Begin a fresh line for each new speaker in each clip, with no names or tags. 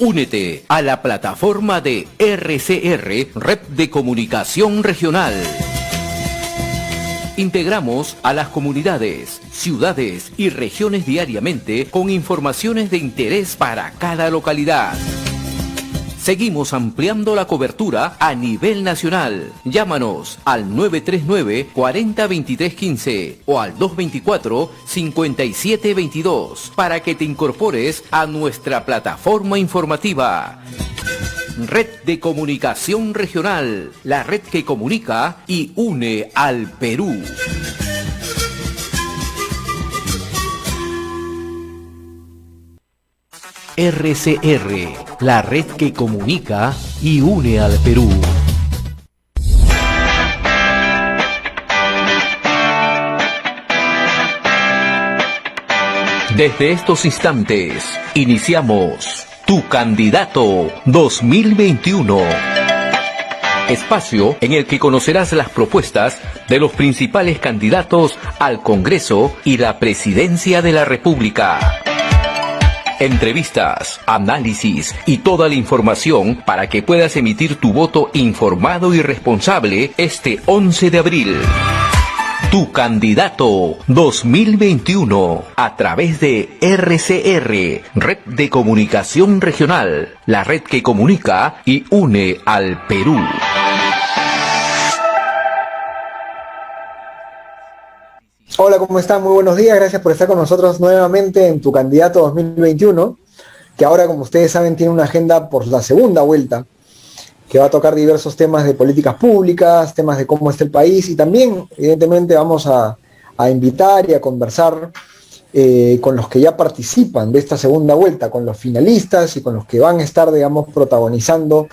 Únete a la plataforma de RCR, Red de Comunicación Regional. Integramos a las comunidades, ciudades y regiones diariamente con informaciones de interés para cada localidad. Seguimos ampliando la cobertura a nivel nacional. Llámanos al 939-402315 o al 224-5722 para que te incorpores a nuestra plataforma informativa. Red de Comunicación Regional, la red que comunica y une al Perú. RCR, la red que comunica y une al Perú. Desde estos instantes, iniciamos Tu Candidato 2021. Espacio en el que conocerás las propuestas de los principales candidatos al Congreso y la Presidencia de la República. Entrevistas, análisis y toda la información para que puedas emitir tu voto informado y responsable este 11 de abril. Tu Candidato 2021 a través de RCR, Red de Comunicación Regional, la red que comunica y une al Perú.
Hola, ¿cómo están? Muy buenos días, gracias por estar con nosotros nuevamente en Tu Candidato 2021, que ahora, como ustedes saben, tiene una agenda por la segunda vuelta, que va a tocar diversos temas de políticas públicas, temas de cómo está el país, y también, evidentemente, vamos a invitar y a conversar con los que ya participan de esta segunda vuelta, con los finalistas y con los que van a estar, digamos, protagonizando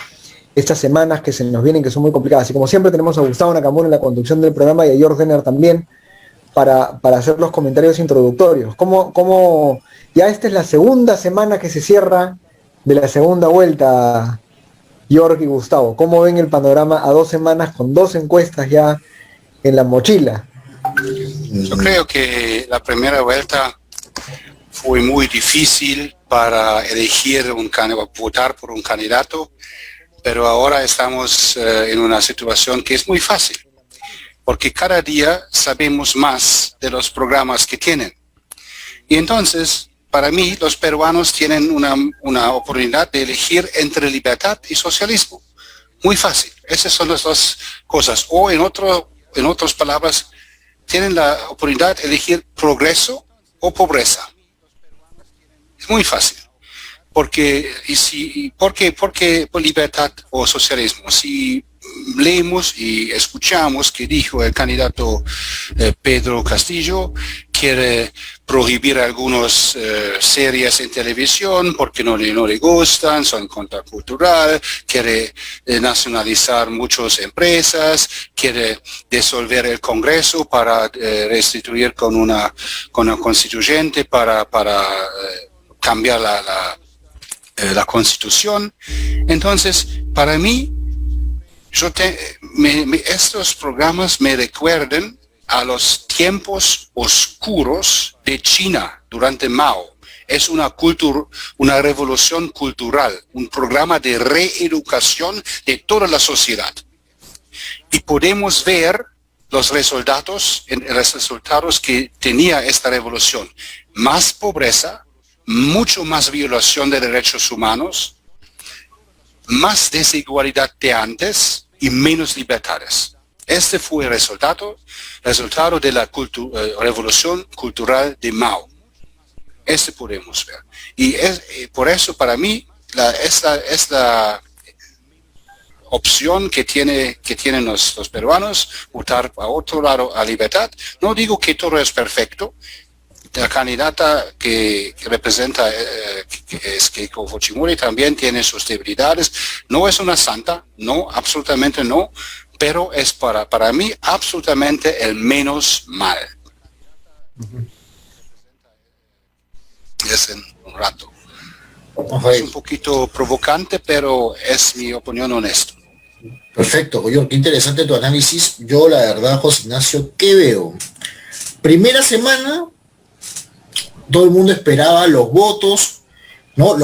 estas semanas que se nos vienen, que son muy complicadas. Y como siempre tenemos a Gustavo Nakamura en la conducción del programa y a George Denner también, para hacer los comentarios introductorios. ¿Cómo ya esta es la segunda semana que se cierra de la segunda vuelta, George y Gustavo? ¿Cómo ven el panorama a 2 semanas con 2 encuestas ya en la mochila?
Yo creo que la primera vuelta fue muy difícil para elegir votar por un candidato, pero ahora estamos en una situación que es muy fácil, porque cada día sabemos más de los programas que tienen. Y entonces, para mí, los peruanos tienen una oportunidad de elegir entre libertad y socialismo. Muy fácil. Esas son las dos cosas. O en otras palabras, tienen la oportunidad de elegir progreso o pobreza. Es muy fácil. ¿Por qué libertad o socialismo? Si leemos y escuchamos que dijo el candidato Pedro Castillo, quiere prohibir algunas series en televisión porque no le gustan, son contracultural, quiere nacionalizar muchas empresas, quiere disolver el Congreso para restituir con una constituyente para cambiar la Constitución. Entonces, para mí, estos programas me recuerdan a los tiempos oscuros de China durante Mao. Es una revolución cultural, un programa de reeducación de toda la sociedad. Y podemos ver los resultados que tenía esta revolución. Más pobreza, mucho más violación de derechos humanos, más desigualdad de antes y menos libertades. Este fue el resultado de la revolución cultural de Mao. Este podemos ver. Y por eso, para mí, es la opción que tienen los peruanos, votar a otro lado a libertad. No digo que todo es perfecto. La candidata que representa, que es Keiko Fujimori, también tiene sus debilidades. No es una santa, no, absolutamente no, pero es para mí absolutamente el menos mal. Es en un rato. Es un poquito provocante, pero es mi opinión honesta.
Perfecto, Joyo, qué interesante tu análisis. Yo, la verdad, José Ignacio, ¿qué veo? Primera semana, todo el mundo esperaba los votos ¿no?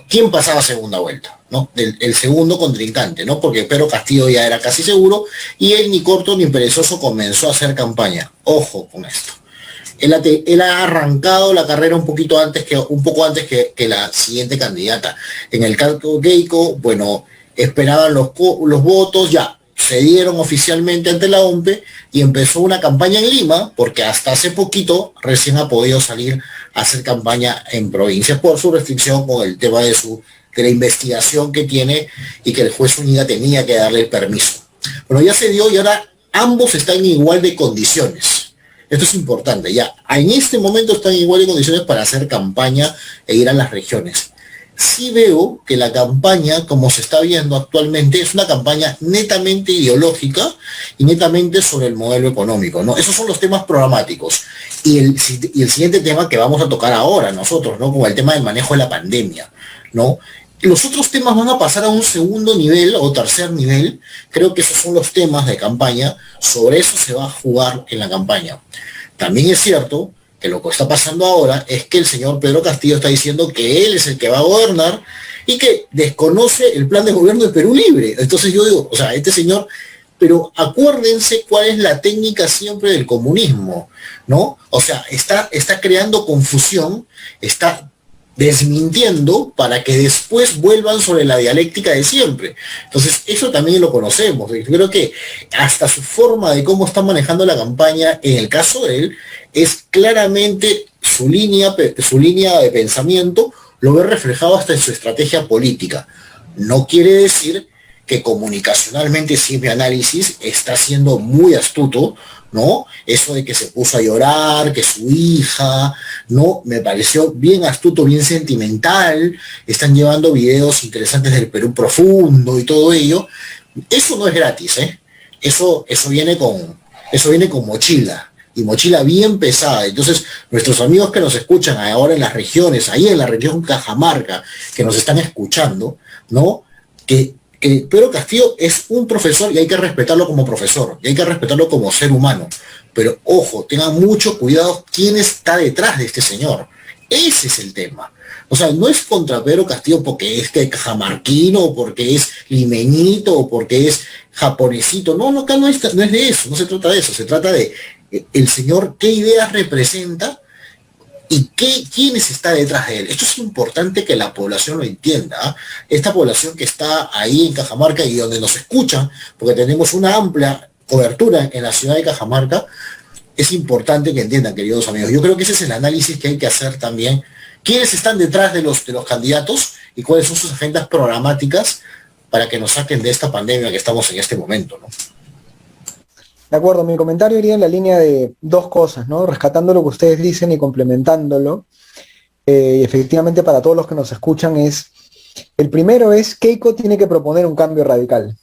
¿Quién pasaba segunda vuelta? ¿No? El segundo contrincante, ¿no? Porque Pedro Castillo ya era casi seguro y él ni corto ni perezoso comenzó a hacer campaña. Ojo con esto. Él ha arrancado la carrera un poco antes que la siguiente candidata. En el caso de Keiko, bueno, esperaban los votos, ya se dieron oficialmente ante la OMPE y empezó una campaña en Lima, porque hasta hace poquito recién ha podido salir a hacer campaña en provincias por su restricción con el tema de la investigación que tiene y que el juez Unida tenía que darle el permiso. Bueno, ya se dio y ahora ambos están en igual de condiciones. Esto es importante, ya. En este momento están en igual de condiciones para hacer campaña e ir a las regiones. Sí veo que la campaña, como se está viendo actualmente, es una campaña netamente ideológica y netamente sobre el modelo económico, ¿no? Esos son los temas programáticos. Y el siguiente tema que vamos a tocar ahora nosotros, ¿no? Como el tema del manejo de la pandemia, ¿no? Los otros temas van a pasar a un segundo nivel o tercer nivel. Creo que esos son los temas de campaña. Sobre eso se va a jugar en la campaña. También es cierto que lo que está pasando ahora es que el señor Pedro Castillo está diciendo que él es el que va a gobernar y que desconoce el plan de gobierno de Perú Libre. Entonces yo digo, o sea, este señor, pero acuérdense cuál es la técnica siempre del comunismo, ¿no? O sea, está creando confusión, está desmintiendo para que después vuelvan sobre la dialéctica de siempre. Entonces, eso también lo conocemos. Yo creo que hasta su forma de cómo está manejando la campaña, en el caso de él, es claramente su línea de pensamiento, lo ve reflejado hasta en su estrategia política. No quiere decir que comunicacionalmente, si mi análisis está siendo muy astuto, ¿no? Eso de que se puso a llorar, que su hija, ¿no? Me pareció bien astuto, bien sentimental. Están llevando videos interesantes del Perú profundo y todo ello. Eso no es gratis, ¿eh? Eso viene con mochila. Y mochila bien pesada. Entonces, nuestros amigos que nos escuchan ahora en las regiones, ahí en la región Cajamarca, que nos están escuchando, ¿no? Que Pedro Castillo es un profesor y hay que respetarlo como profesor, y hay que respetarlo como ser humano. Pero ojo, tengan mucho cuidado quién está detrás de este señor. Ese es el tema. O sea, no es contra Pedro Castillo porque es cajamarquino, o porque es limeñito, o porque es japonesito. No, acá no es de eso, no se trata de eso. Se trata de el señor qué ideas representa y quiénes está detrás de él. Esto es importante que la población lo entienda, ¿eh? Esta población que está ahí en Cajamarca y donde nos escuchan, porque tenemos una amplia cobertura en la ciudad de Cajamarca, es importante que entiendan, queridos amigos. Yo creo que ese es el análisis que hay que hacer también. ¿Quiénes están detrás de los candidatos y cuáles son sus agendas programáticas para que nos saquen de esta pandemia que estamos en este momento, ¿no?
De acuerdo, mi comentario iría en la línea de dos cosas, ¿no? Rescatando lo que ustedes dicen y complementándolo. Efectivamente, para todos los que nos escuchan el primero es, Keiko tiene que proponer un cambio radical.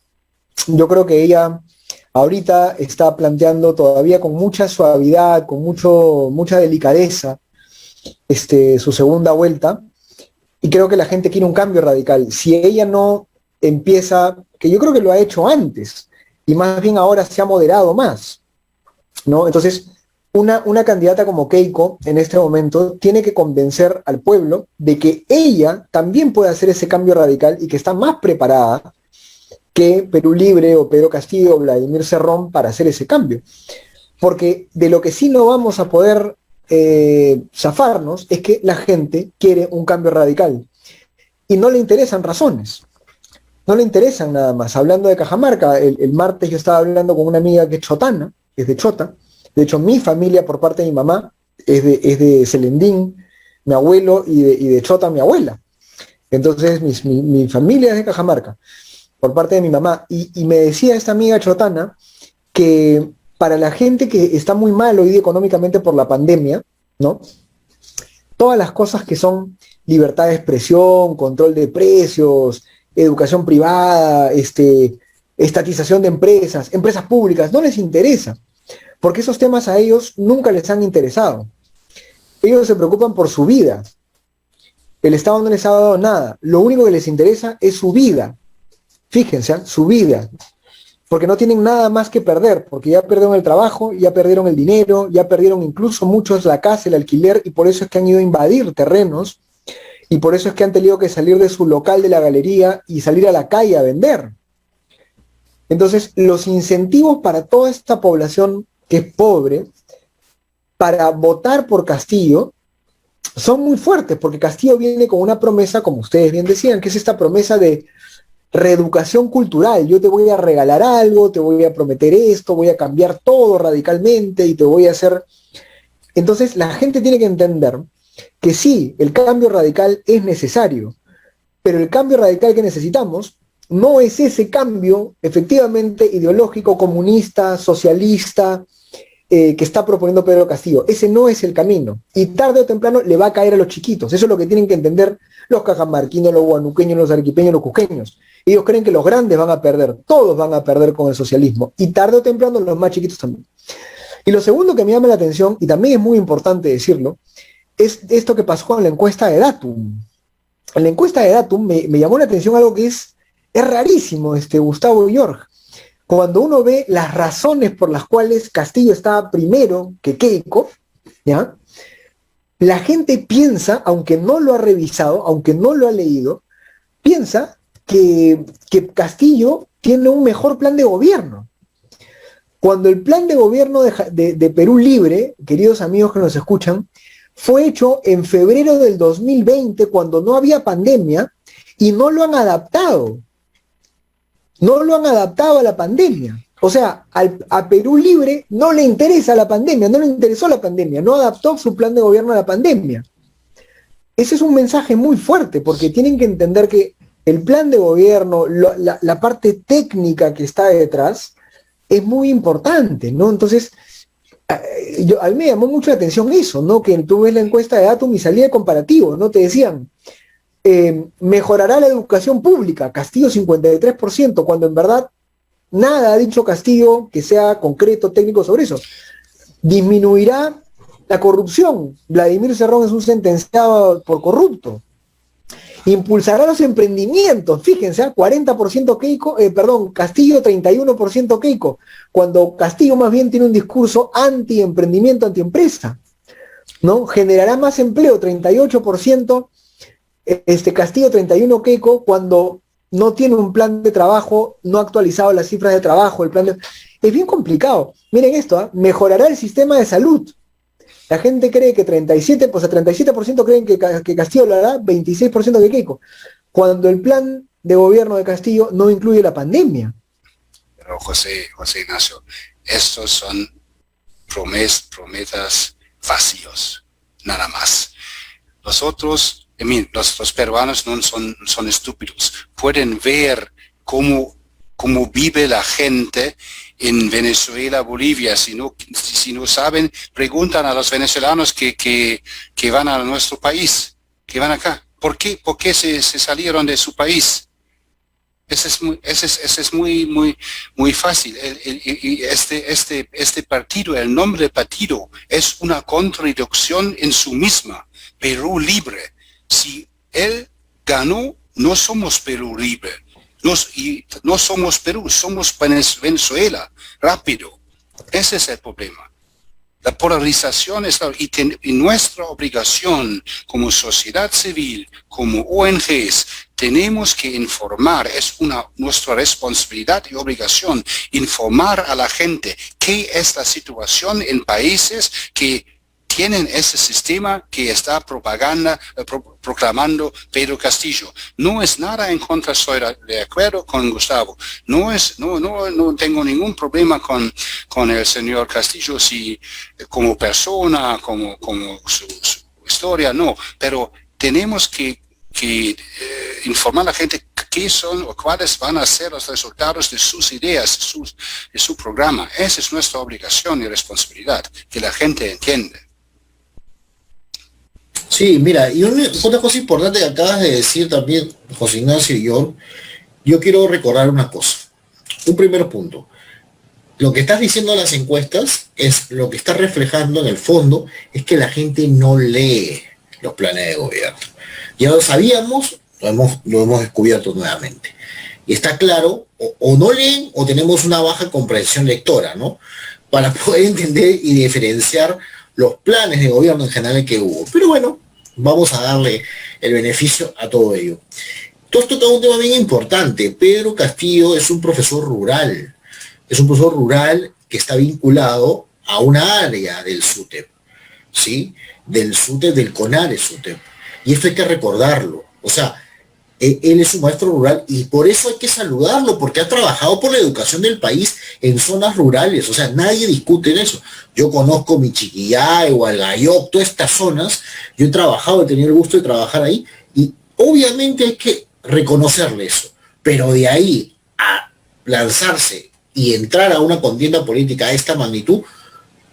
Yo creo que ella ahorita está planteando todavía con mucha suavidad, con mucha delicadeza, su segunda vuelta, y creo que la gente quiere un cambio radical. Si ella no empieza, que yo creo que lo ha hecho antes, y más bien ahora se ha moderado más, ¿no? Entonces, una candidata como Keiko, en este momento, tiene que convencer al pueblo de que ella también puede hacer ese cambio radical y que está más preparada que Perú Libre o Pedro Castillo o Vladimir Cerrón para hacer ese cambio. Porque de lo que sí no vamos a poder zafarnos es que la gente quiere un cambio radical y no le interesan razones. No le interesan nada más. Hablando de Cajamarca, el martes yo estaba hablando con una amiga que es chotana, es de Chota. De hecho, mi familia por parte de mi mamá es de Celendín, mi abuelo, y de Chota mi abuela. Entonces, mi familia es de Cajamarca, por parte de mi mamá. Y me decía esta amiga chotana que para la gente que está muy mal hoy día económicamente por la pandemia, ¿no? Todas las cosas que son libertad de expresión, control de precios, educación privada, estatización de empresas públicas, no les interesa, porque esos temas a ellos nunca les han interesado. Ellos se preocupan por su vida. El Estado no les ha dado nada. Lo único que les interesa es su vida. Fíjense, su vida. Porque no tienen nada más que perder, porque ya perdieron el trabajo, ya perdieron el dinero, ya perdieron incluso muchos la casa, el alquiler, y por eso es que han ido a invadir terrenos y por eso es que han tenido que salir de su local de la galería y salir a la calle a vender. Entonces, los incentivos para toda esta población que es pobre, para votar por Castillo, son muy fuertes, porque Castillo viene con una promesa, como ustedes bien decían, que es esta promesa de reeducación cultural. Yo te voy a regalar algo, te voy a prometer esto, voy a cambiar todo radicalmente y te voy a hacer... Entonces, la gente tiene que entender que sí, el cambio radical es necesario, pero el cambio radical que necesitamos no es ese cambio efectivamente ideológico, comunista, socialista, que está proponiendo Pedro Castillo. Ese no es el camino. Y tarde o temprano le va a caer a los chiquitos. Eso es lo que tienen que entender los cajamarquinos, los guanuqueños, los arequipeños, los cusqueños. Ellos creen que los grandes van a perder, todos van a perder con el socialismo. Y tarde o temprano los más chiquitos también. Y lo segundo que me llama la atención, y también es muy importante decirlo, es esto que pasó con la encuesta de Datum. En la encuesta de Datum me llamó la atención algo que es rarísimo, Gustavo y Jorge. Cuando uno ve las razones por las cuales Castillo estaba primero que Keiko, ¿ya? La gente piensa, aunque no lo ha revisado, aunque no lo ha leído, piensa que Castillo tiene un mejor plan de gobierno. Cuando el plan de gobierno de Perú Libre, queridos amigos que nos escuchan, fue hecho en febrero del 2020, cuando no había pandemia, y no lo han adaptado. No lo han adaptado a la pandemia. O sea, a Perú Libre no le interesa la pandemia, no le interesó la pandemia, no adaptó su plan de gobierno a la pandemia. Ese es un mensaje muy fuerte, porque tienen que entender que el plan de gobierno, la parte técnica que está detrás, es muy importante, ¿no? Entonces, a mí me llamó mucho la atención eso, ¿no? Que tú ves la encuesta de Datum y salía de comparativo, ¿no? Te decían, mejorará la educación pública, Castillo 53%, cuando en verdad nada ha dicho Castillo que sea concreto, técnico sobre eso. Disminuirá la corrupción, Vladimir Cerrón es un sentenciado por corrupto. Impulsará los emprendimientos, fíjense, 40% Keiko, Castillo 31% Keiko, cuando Castillo más bien tiene un discurso anti-emprendimiento, anti-empresa, ¿no? Generará más empleo, 38%, Castillo 31 Keiko, cuando no tiene un plan de trabajo, no ha actualizado las cifras de trabajo, es bien complicado. Miren esto, mejorará el sistema de salud. La gente cree que 37% creen que Castillo lo hará, 26% que Keiko, cuando el plan de gobierno de Castillo no incluye la pandemia.
Pero José Ignacio, estos son promesas vacíos, nada más. Nosotros, los peruanos no son estúpidos, pueden ver cómo vive la gente en Venezuela, Bolivia. Si no saben, preguntan a los venezolanos que van a nuestro país, que van acá. ¿Por qué se salieron de su país? Ese es muy fácil. Este partido, el nombre del partido, es una contradicción en su misma. Perú Libre. Si él ganó, no somos Perú Libre. No somos Perú, somos Venezuela, rápido. Ese es el problema. La polarización y nuestra obligación como sociedad civil, como ONGs, tenemos que informar, es nuestra responsabilidad y obligación, informar a la gente qué es la situación en países que tienen ese sistema que está proclamando Pedro Castillo. No es nada en contra, estoy de acuerdo con Gustavo. No tengo ningún problema con el señor Castillo, si como persona, como su historia, no. Pero tenemos que informar a la gente qué son o cuáles van a ser los resultados de sus ideas, de su programa. Esa es nuestra obligación y responsabilidad, que la gente entienda.
Sí, mira, y otra cosa importante que acabas de decir también, José Ignacio y yo quiero recordar una cosa. Un primer punto. Lo que estás diciendo en las encuestas es lo que está reflejando en el fondo, es que la gente no lee los planes de gobierno. Ya lo sabíamos, lo hemos descubierto nuevamente. Y está claro, o no leen o tenemos una baja comprensión lectora, ¿no? Para poder entender y diferenciar los planes de gobierno en general que hubo. Pero bueno, Vamos a darle el beneficio a todo ello. Todo esto toca un tema bien importante. Pedro Castillo es un profesor rural. Es un profesor rural que está vinculado a una área del SUTEP, ¿sí? Del SUTEP, del CONARE SUTEP. Y esto hay que recordarlo. O sea, él es un maestro rural y por eso hay que saludarlo, porque ha trabajado por la educación del país en zonas rurales. O sea, nadie discute en eso. Yo conozco Michiquillay, Hualgayoc, todas estas zonas. Yo he trabajado, he tenido el gusto de trabajar ahí y obviamente hay que reconocerle eso. Pero de ahí a lanzarse y entrar a una contienda política a esta magnitud,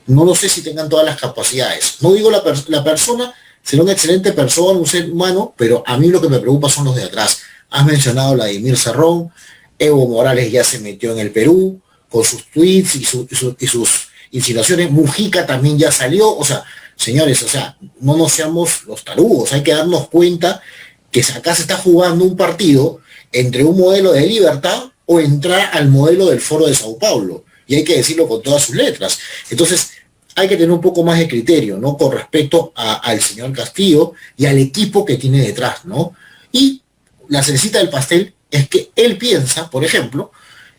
no lo sé si tengan todas las capacidades. No digo la persona, será una excelente persona, un ser humano, pero a mí lo que me preocupa son los de atrás. Has mencionado a Vladimir Cerrón, Evo Morales ya se metió en el Perú con sus tweets y sus insinuaciones, Mujica también ya salió, o sea, señores, o sea, no nos seamos los tarugos, hay que darnos cuenta que acá se está jugando un partido entre un modelo de libertad o entrar al modelo del Foro de Sao Paulo, y hay que decirlo con todas sus letras. Entonces, hay que tener un poco más de criterio, ¿no? Con respecto al señor Castillo y al equipo que tiene detrás, ¿no? Y la cerecita del pastel es que él piensa, por ejemplo,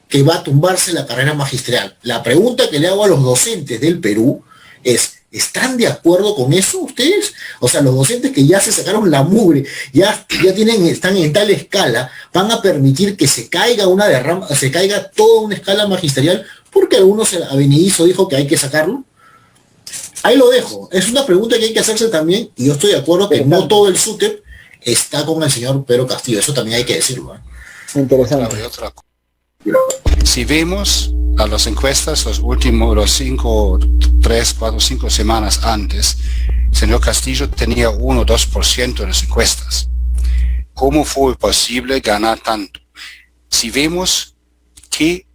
que va a tumbarse la carrera magistral. La pregunta que le hago a los docentes del Perú es, ¿están de acuerdo con eso ustedes? O sea, los docentes que ya se sacaron la mugre, están en tal escala, van a permitir que se caiga toda una escala magisterial porque algunos avenidizo dijo que hay que sacarlo. Ahí lo dejo. Es una pregunta que hay que hacerse también, y yo estoy de acuerdo que no todo el SUTEP está con el señor Pedro Castillo. Eso también hay que decirlo, ¿eh?
Interesante.
Si vemos a las encuestas, los 5 semanas antes, el señor Castillo tenía 1 o 2% en las encuestas. ¿Cómo fue posible ganar tanto? Si vemos qué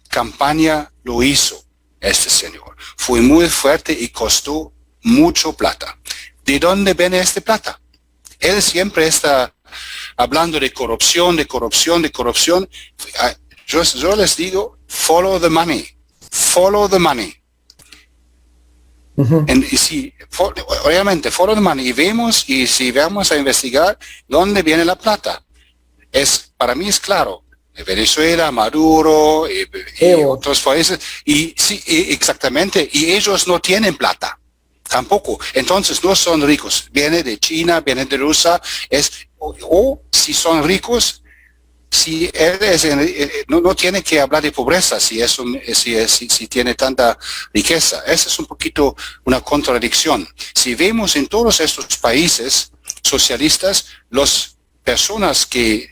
campaña lo hizo este señor, fue muy fuerte y costó mucho plata. ¿De dónde viene esta plata? Él siempre está hablando de corrupción. Yo les digo, follow the money. Follow the money.
Uh-huh.
Obviamente, follow the money. Y si vamos a investigar dónde viene la plata, para mí es claro. Venezuela, Maduro y otros países, y sí, exactamente, y ellos no tienen plata, tampoco, entonces no son ricos, viene de China, viene de Rusia, o si son ricos, si no tiene que hablar de pobreza, si tiene tanta riqueza. Esa es un poquito una contradicción. Si vemos en todos estos países socialistas, los personas que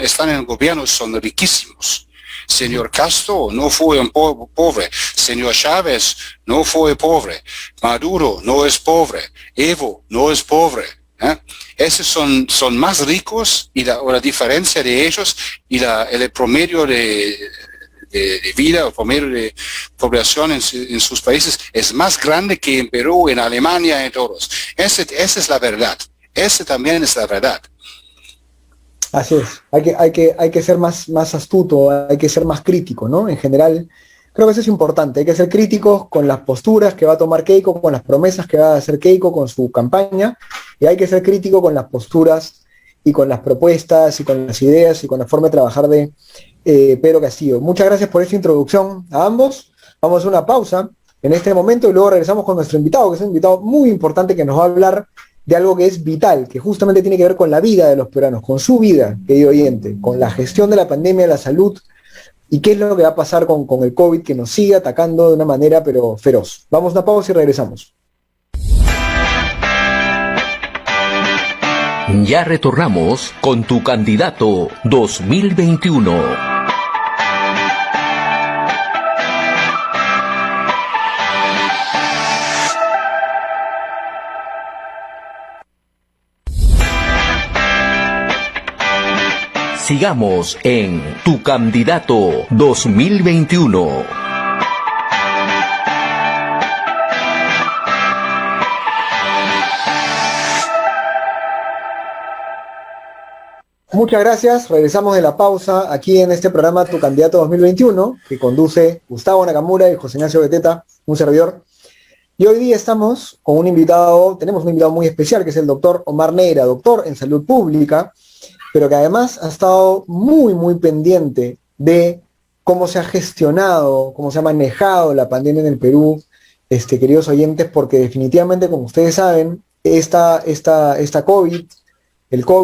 están en el gobierno son riquísimos. Señor Castro no fue un pobre. Señor Chávez no fue pobre. Maduro no es pobre. Evo no es pobre. Esos son más ricos y la diferencia de ellos y el promedio de vida, el promedio de población en sus países es más grande que en Perú, en Alemania, en todos. Esa es la verdad. Esa también es la verdad.
Así es, hay que ser más astuto, hay que ser más crítico, ¿no? En general, creo que eso es importante, hay que ser críticos con las posturas que va a tomar Keiko, con las promesas que va a hacer Keiko con su campaña, y hay que ser crítico con las posturas y con las propuestas y con las ideas y con la forma de trabajar de Pedro Castillo. Muchas gracias por esta introducción a ambos. Vamos a hacer una pausa en este momento y luego regresamos con nuestro invitado, que es un invitado muy importante que nos va a hablar de algo que es vital, que justamente tiene que ver con la vida de los peruanos, con su vida, querido oyente, con la gestión de la pandemia, la salud, y qué es lo que va a pasar con el COVID, que nos sigue atacando de una manera pero feroz. Vamos a una pausa y regresamos.
Ya retornamos con tu candidato 2021. Sigamos en Tu Candidato 2021.
Muchas gracias, regresamos de la pausa aquí en este programa Tu Candidato 2021, que conduce Gustavo Nakamura y José Ignacio Beteta, un servidor. Y hoy día estamos con tenemos un invitado muy especial, que es el doctor Omar Neira, doctor en salud pública, pero que además ha estado muy, muy pendiente de cómo se ha gestionado, cómo se ha manejado la pandemia en el Perú, queridos oyentes, porque definitivamente, como ustedes saben, esta COVID,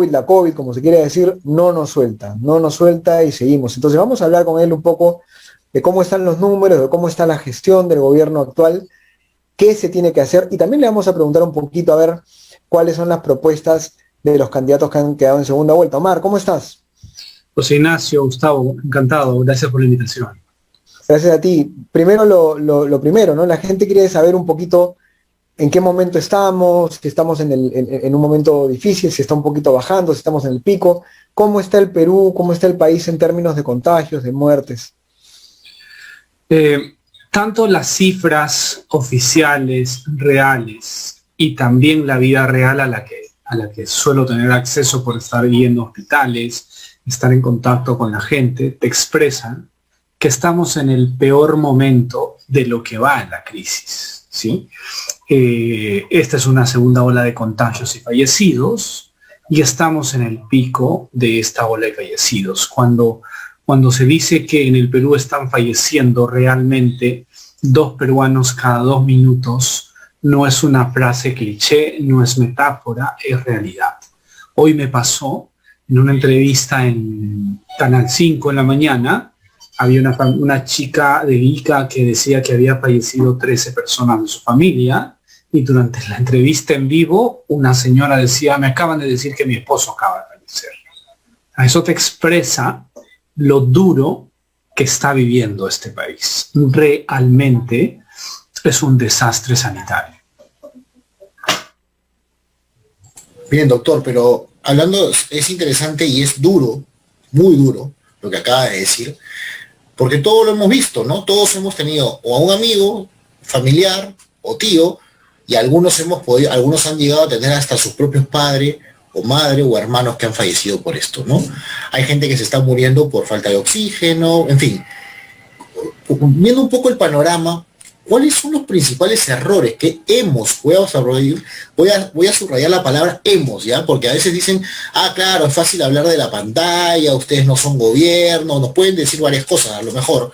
la COVID, como se quiere decir, no nos suelta y seguimos. Entonces vamos a hablar con él un poco de cómo están los números, de cómo está la gestión del gobierno actual, qué se tiene que hacer, y también le vamos a preguntar un poquito a ver cuáles son las propuestas de los candidatos que han quedado en segunda vuelta. Omar, ¿cómo estás?
José Ignacio, Gustavo, encantado, gracias por la invitación.
Gracias a ti. Primero lo primero, ¿no? La gente quiere saber un poquito en qué momento estamos, si estamos en un momento difícil, si está un poquito bajando, si estamos en el pico. ¿Cómo está el Perú, cómo está el país en términos de contagios, de muertes?
Tanto las cifras oficiales, reales, y también la vida real a la que suelo tener acceso por estar yendo a hospitales, estar en contacto con la gente, te expresan que estamos en el peor momento de lo que va en la crisis, ¿sí? Esta es una segunda ola de contagios y fallecidos, y estamos en el pico de esta ola de fallecidos. Cuando se dice que en el Perú están falleciendo realmente 2 peruanos cada 2 minutos, no es una frase cliché, no es metáfora, es realidad. Hoy me pasó en una entrevista en Canal 5 en la mañana, había una chica de Ica que decía que había fallecido 13 personas de su familia, y durante la entrevista en vivo, una señora decía, me acaban de decir que mi esposo acaba de fallecer. A eso te expresa lo duro que está viviendo este país. Realmente es un desastre sanitario.
Bien, doctor, pero hablando, es interesante y es duro, muy duro, lo que acaba de decir, porque todos lo hemos visto, ¿no? Todos hemos tenido o a un amigo, familiar o tío, y algunos han llegado a tener hasta sus propios padres o madre o hermanos que han fallecido por esto, ¿no? Hay gente que se está muriendo por falta de oxígeno, en fin. Viendo un poco el panorama, ¿cuáles son los principales errores que voy a subrayar la palabra hemos, ¿ya? Porque a veces dicen, claro, es fácil hablar de la pantalla, ustedes no son gobierno, nos pueden decir varias cosas a lo mejor,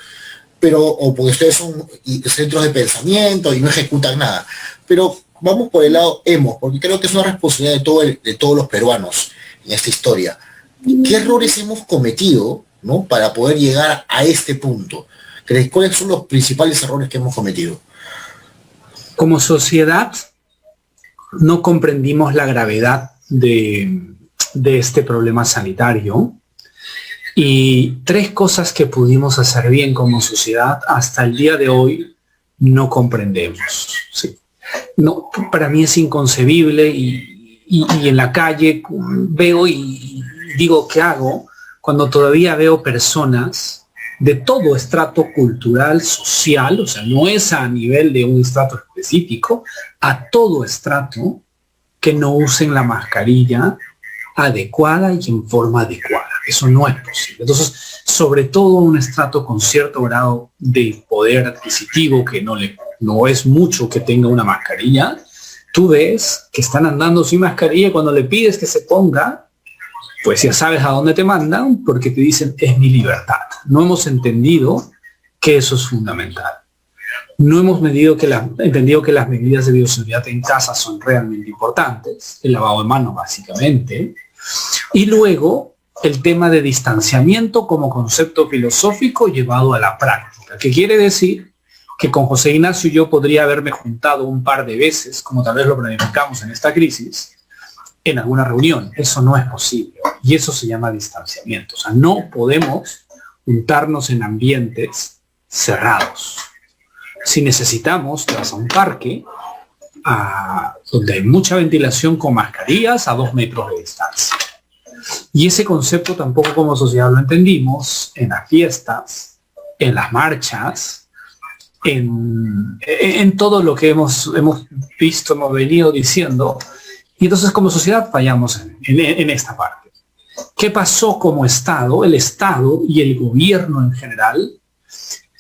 o porque ustedes son centros de pensamiento y no ejecutan nada. Pero vamos por el lado hemos, porque creo que es una responsabilidad de todos los peruanos en esta historia. ¿Qué errores hemos cometido, ¿no?, para poder llegar a este punto? ¿Cuáles son los principales errores que hemos cometido?
Como sociedad, no comprendimos la gravedad de este problema sanitario, y 3 cosas que pudimos hacer bien como sociedad hasta el día de hoy no comprendemos, ¿sí? No, para mí es inconcebible, y en la calle veo y digo, ¿qué hago? Cuando todavía veo personas de todo estrato cultural, social, o sea, no es a nivel de un estrato específico, a todo estrato, que no usen la mascarilla adecuada y en forma adecuada. Eso no es posible. Entonces, sobre todo un estrato con cierto grado de poder adquisitivo, que no es mucho que tenga una mascarilla, tú ves que están andando sin mascarilla, y cuando le pides que se ponga, pues ya sabes a dónde te mandan, porque te dicen, es mi libertad. No hemos entendido que eso es fundamental. No hemos entendido que las medidas de bioseguridad en casa son realmente importantes, el lavado de manos básicamente, y luego el tema de distanciamiento como concepto filosófico llevado a la práctica, que quiere decir que con José Ignacio y yo podría haberme juntado un par de veces, como tal vez lo planificamos en esta crisis, en alguna reunión. Eso no es posible, y eso se llama distanciamiento. O sea, no podemos juntarnos en ambientes cerrados. Si necesitamos, te vas a un parque donde hay mucha ventilación, con mascarillas a 2 metros de distancia. Y ese concepto tampoco como sociedad lo entendimos en las fiestas, en las marchas, en todo lo que hemos visto, hemos venido diciendo. Y entonces como sociedad fallamos en esta parte. ¿Qué pasó como Estado? El Estado y el gobierno en general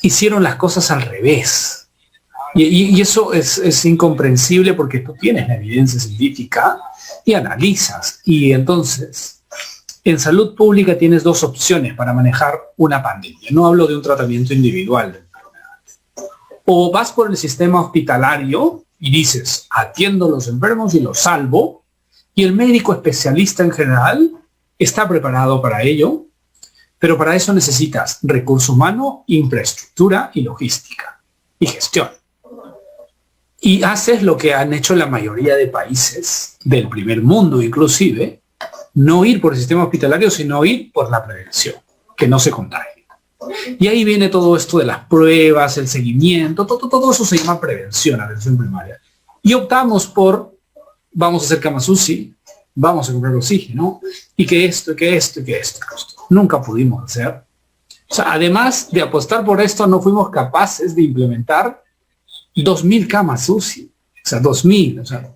hicieron las cosas al revés. Y eso es incomprensible porque tú tienes la evidencia científica y analizas. Y entonces, en salud pública tienes dos opciones para manejar una pandemia. No hablo de un tratamiento individual de enfermedades. O vas por el sistema hospitalario y dices, atiendo a los enfermos y los salvo, y el médico especialista en general está preparado para ello, pero para eso necesitas recurso humano, infraestructura y logística y gestión. Y haces lo que han hecho la mayoría de países del primer mundo inclusive, no ir por el sistema hospitalario, sino ir por la prevención, que no se contagie. Y ahí viene todo esto de las pruebas, el seguimiento, todo eso se llama prevención, atención primaria. Y optamos por, vamos a hacer camas UCI, vamos a comprar oxígeno, y que esto. Nunca pudimos hacer. O sea, además de apostar por esto, no fuimos capaces de implementar 2.000 camas UCI. O sea, 2.000. O sea,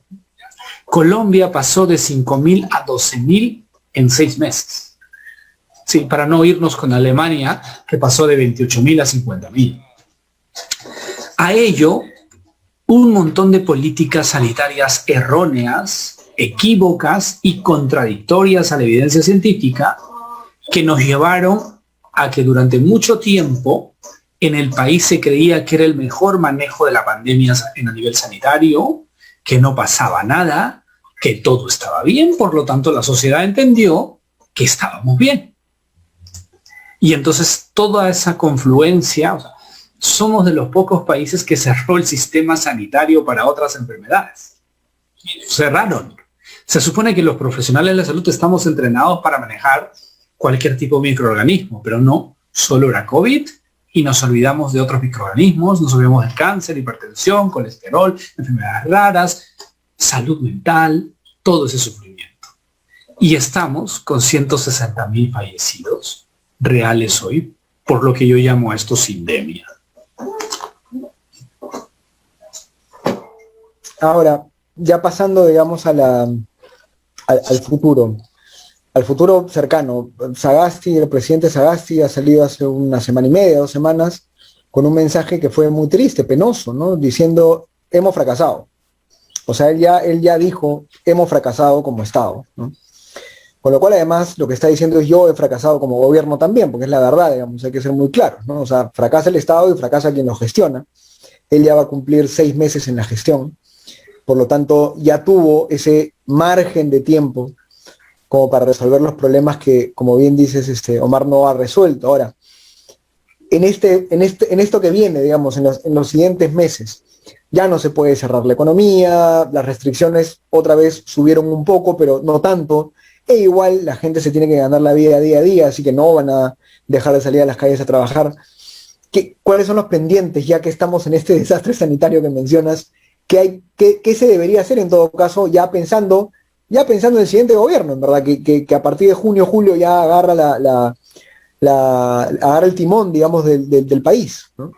Colombia pasó de 5.000 a 12.000 en 6 meses. Sí, para no irnos con Alemania, que pasó de 28.000 a 50.000. A ello, un montón de políticas sanitarias erróneas, equívocas y contradictorias a la evidencia científica que nos llevaron a que durante mucho tiempo en el país se creía que era el mejor manejo de la pandemia a nivel sanitario, que no pasaba nada, que todo estaba bien, por lo tanto la sociedad entendió que estábamos bien. Y entonces toda esa confluencia, o sea, somos de los pocos países que cerró el sistema sanitario para otras enfermedades. Cerraron. Se supone que los profesionales de la salud estamos entrenados para manejar cualquier tipo de microorganismo, pero no, solo era COVID y nos olvidamos de otros microorganismos, nos olvidamos del cáncer, hipertensión, colesterol, enfermedades raras, salud mental, todo ese sufrimiento. Y estamos con 160.000 fallecidos reales hoy, por lo que yo llamo a esto sindemia.
Ahora, ya pasando, digamos, al futuro cercano, Sagasti, el presidente Sagasti ha salido hace una semana y media, 2 semanas, con un mensaje que fue muy triste, penoso, ¿no? Diciendo, hemos fracasado. O sea, él ya dijo, hemos fracasado como Estado, ¿no? Con lo cual, además, lo que está diciendo es, yo he fracasado como gobierno también, porque es la verdad, digamos, hay que ser muy claros, ¿no? O sea, fracasa el Estado y fracasa quien lo gestiona. Él ya va a cumplir 6 meses en la gestión. Por lo tanto, ya tuvo ese margen de tiempo como para resolver los problemas que, como bien dices, Omar no ha resuelto. Ahora, en esto que viene, digamos, en los siguientes meses, ya no se puede cerrar la economía, las restricciones otra vez subieron un poco, pero no tanto, e igual la gente se tiene que ganar la vida día a día, así que no van a dejar de salir a las calles a trabajar. ¿Cuáles son los pendientes, ya que estamos en este desastre sanitario que mencionas? ¿Qué se debería hacer en todo caso, ya pensando en el siguiente gobierno, en verdad, que a partir de junio, julio ya agarra agarra el timón, digamos, del país, ¿no?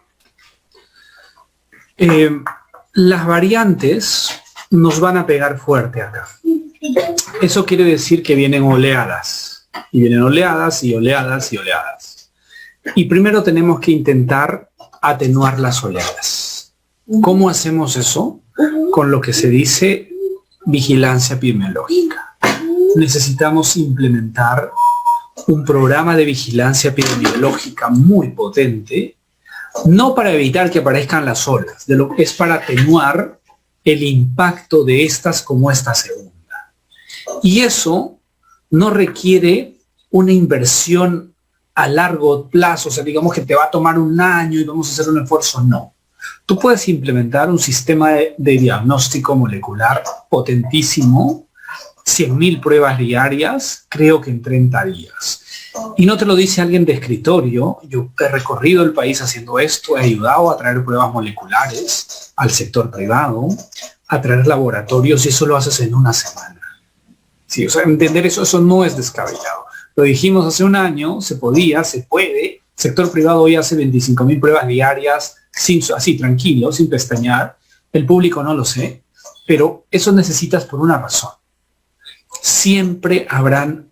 Las variantes nos van a pegar fuerte acá. Eso quiere decir que vienen oleadas, y vienen oleadas y oleadas y oleadas. Y primero tenemos que intentar atenuar las oleadas. ¿Cómo hacemos eso? Con lo que se dice vigilancia epidemiológica. Necesitamos implementar un programa de vigilancia epidemiológica muy potente, no para evitar que aparezcan las olas, es para atenuar el impacto de estas como esta segunda. Y eso no requiere una inversión a largo plazo, o sea, digamos que te va a tomar un año y vamos a hacer un esfuerzo, no. Tú puedes implementar un sistema de diagnóstico molecular potentísimo, 100.000 pruebas diarias, creo que en 30 días. Y no te lo dice alguien de escritorio. Yo he recorrido el país haciendo esto, he ayudado a traer pruebas moleculares al sector privado, a traer laboratorios, y eso lo haces en una semana. Sí, o sea, entender eso no es descabellado. Lo dijimos hace un año, se podía, se puede. El sector privado hoy hace 25.000 pruebas diarias, así tranquilo, sin pestañear. El público no lo sé, pero eso necesitas por una razón. Siempre habrán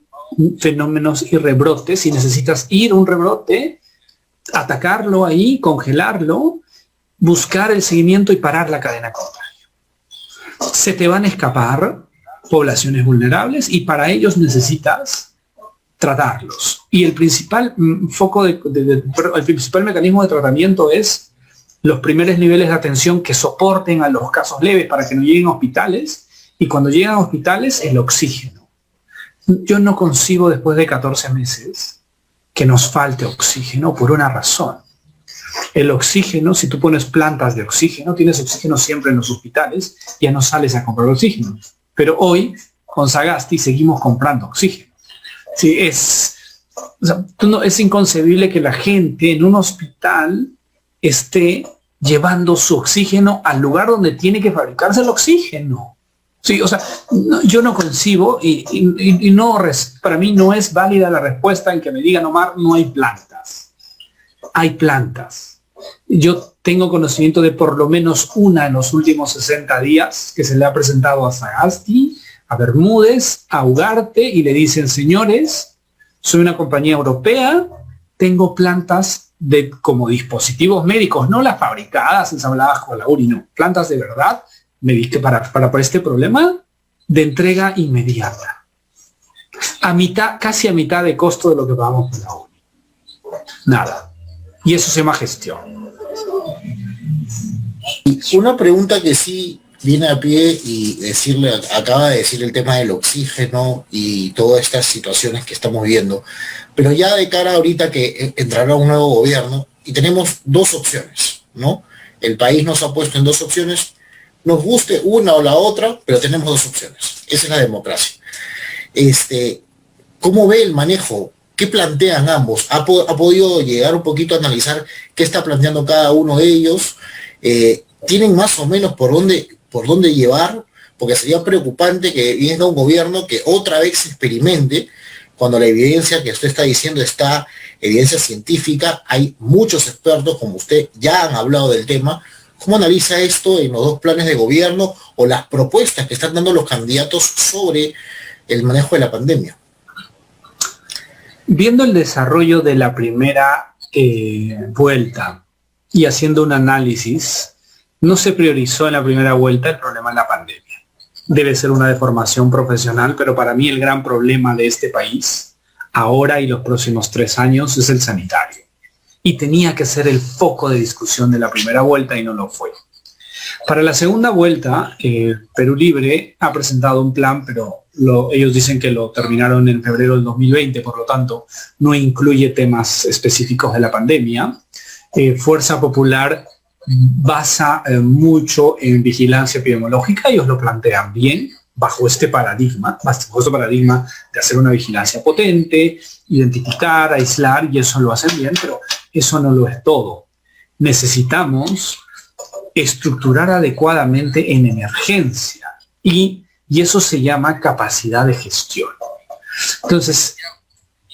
fenómenos y rebrotes, y necesitas ir a un rebrote, atacarlo ahí, congelarlo buscar el seguimiento y parar la cadena de contagio. Se te van a escapar poblaciones vulnerables y para ellos necesitas tratarlos. Y el principal el principal mecanismo de tratamiento es los primeros niveles de atención que soporten a los casos leves para que no lleguen a hospitales, y cuando llegan a hospitales, el oxígeno. Yo no concibo después de 14 meses que nos falte oxígeno por una razón. El oxígeno, si tú pones plantas de oxígeno, tienes oxígeno siempre en los hospitales, ya no sales a comprar oxígeno. Pero hoy, con Sagasti, seguimos comprando oxígeno. Sí, es inconcebible que la gente en un hospital esté llevando su oxígeno al lugar donde tiene que fabricarse el oxígeno. Sí, yo no concibo y no, para mí no es válida la respuesta en que me digan, Omar, no hay plantas. Hay plantas. Yo tengo conocimiento de por lo menos una en los últimos 60 días que se le ha presentado a Sagasti, a Bermúdez, a Ugarte, y le dicen, señores, soy una compañía europea, tengo plantas como dispositivos médicos, no las fabricadas, ensambladas con la URI, no, plantas de verdad, para este problema de entrega inmediata. Casi a mitad de costo de lo que pagamos por la URI. Nada. Y eso se llama gestión.
Una pregunta que sí viene a pie y acaba de decir el tema del oxígeno y todas estas situaciones que estamos viendo, pero ya de cara ahorita que entrará un nuevo gobierno y tenemos dos opciones, ¿no? El país nos ha puesto en dos opciones, nos guste una o la otra, pero tenemos dos opciones. Esa es la democracia. ¿Cómo ve el manejo? ¿Qué plantean ambos? ¿Ha podido llegar un poquito a analizar qué está planteando cada uno de ellos? ¿Tienen más o menos por dónde llevar? Porque sería preocupante que venga un gobierno que otra vez experimente, cuando la evidencia que usted está diciendo está evidencia científica, hay muchos expertos como usted ya han hablado del tema. ¿Cómo analiza esto en los dos planes de gobierno o las propuestas que están dando los candidatos sobre el manejo de la pandemia?
Viendo el desarrollo de la primera vuelta y haciendo un análisis, no se priorizó en la primera vuelta el problema de la pandemia. Debe ser una deformación profesional, pero para mí el gran problema de este país, ahora y los próximos 3 años, es el sanitario. Y tenía que ser el foco de discusión de la primera vuelta y no lo fue. Para la segunda vuelta, Perú Libre ha presentado un plan, pero ellos dicen que lo terminaron en febrero del 2020, por lo tanto, no incluye temas específicos de la pandemia. Fuerza Popular basa mucho en vigilancia epidemiológica, ellos lo plantean bien, bajo este paradigma de hacer una vigilancia potente, identificar, aislar, y eso lo hacen bien, pero eso no lo es todo. Necesitamos estructurar adecuadamente en emergencia y eso se llama capacidad de gestión. Entonces,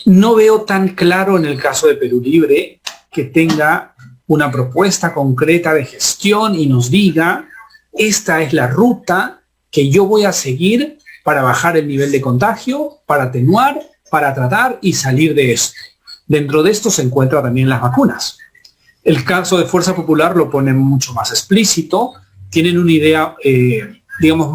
no veo tan claro en el caso de Perú Libre que tenga una propuesta concreta de gestión y nos diga, esta es la ruta que yo voy a seguir para bajar el nivel de contagio, para atenuar, para tratar y salir de esto. Dentro de esto se encuentran también las vacunas. El caso de Fuerza Popular lo pone mucho más explícito, tienen una idea, digamos,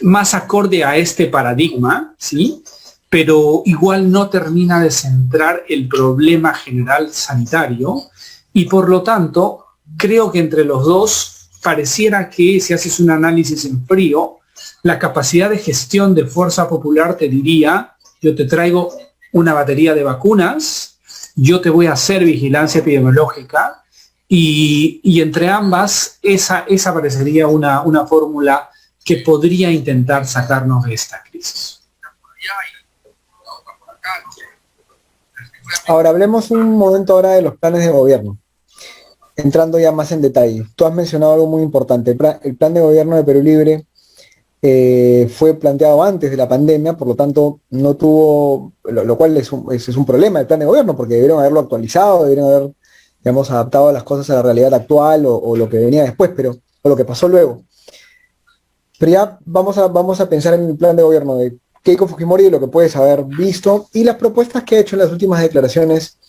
más acorde a este paradigma, ¿sí? Pero igual no termina de centrar el problema general sanitario y por lo tanto creo que entre los dos pareciera que si haces un análisis en frío, la capacidad de gestión de Fuerza Popular te diría, yo te traigo una batería de vacunas, yo te voy a hacer vigilancia epidemiológica y entre ambas esa parecería una fórmula que podría intentar sacarnos de esta crisis.
Ahora hablemos un momento ahora de los planes de gobierno, entrando ya más en detalle. Tú has mencionado algo muy importante, el plan de gobierno de Perú Libre fue planteado antes de la pandemia, por lo tanto no tuvo, lo cual es un problema el plan de gobierno, porque debieron haberlo actualizado, debieron haber, digamos, adaptado las cosas a la realidad actual o lo que venía después, o lo que pasó luego. Pero ya vamos a pensar en el plan de gobierno de Keiko Fujimori y lo que puedes haber visto y las propuestas que ha hecho en las últimas declaraciones